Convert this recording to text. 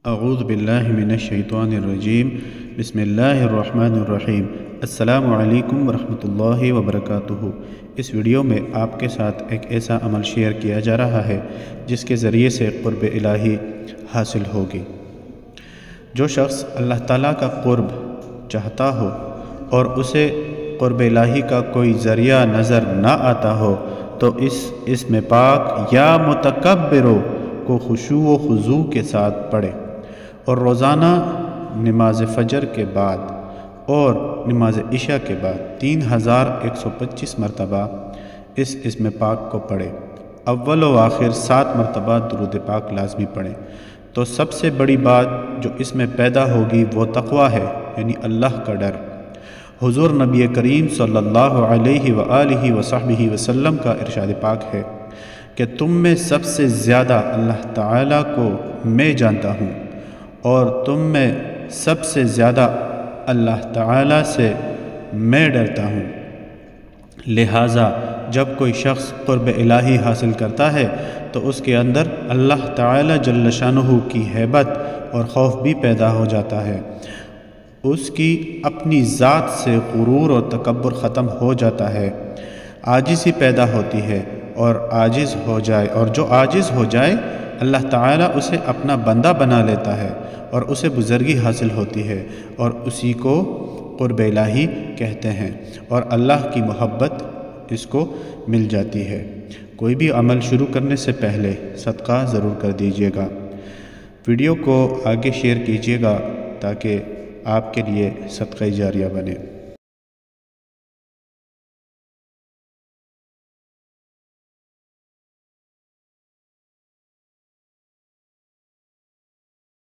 اعوذ باللہ من الشیطان الرجیم بسم اللہ الرحمن الرحیم۔ السلام علیکم ورحمۃ اللہ وبرکاتہ۔ اس ویڈیو میں آپ کے ساتھ ایک ایسا عمل شیئر کیا جا رہا ہے جس کے ذریعے سے قرب الہی حاصل ہوگی۔ جو شخص اللہ تعالیٰ کا قرب چاہتا ہو اور اسے قرب الہی کا کوئی ذریعہ نظر نہ آتا ہو تو اس میں پاک یا متکبرو کو خشوع و خضوع کے ساتھ پڑھے اور روزانہ نماز فجر کے بعد اور نماز عشاء کے بعد 3125 مرتبہ اس میں پاک کو پڑھے۔ اول و آخر 7 مرتبہ درود پاک لازمی پڑھیں۔ تو سب سے بڑی بات جو اس میں پیدا ہوگی وہ تقوی ہے، یعنی اللہ کا ڈر۔ حضور نبی کریم صلی اللہ علیہ وآلہ وصحبہ وسلم کا ارشاد پاک ہے کہ تم میں سب سے زیادہ اللہ تعالیٰ کو میں جانتا ہوں اور تم میں سب سے زیادہ اللہ تعالیٰ سے میں ڈرتا ہوں۔ لہٰذا جب کوئی شخص قرب الہی حاصل کرتا ہے تو اس کے اندر اللہ تعالیٰ جل شانہ کی ہیبت اور خوف بھی پیدا ہو جاتا ہے۔ اس کی اپنی ذات سے غرور اور تکبر ختم ہو جاتا ہے، عاجزی پیدا ہوتی ہے اور جو عاجز ہو جائے اللہ تعالیٰ اسے اپنا بندہ بنا لیتا ہے اور اسے بزرگی حاصل ہوتی ہے اور اسی کو قرب الہی کہتے ہیں اور اللہ کی محبت اس کو مل جاتی ہے۔ کوئی بھی عمل شروع کرنے سے پہلے صدقہ ضرور کر دیجیے گا۔ ویڈیو کو آگے شیئر کیجیے گا تاکہ آپ کے لیے صدقہ جاریہ بنے۔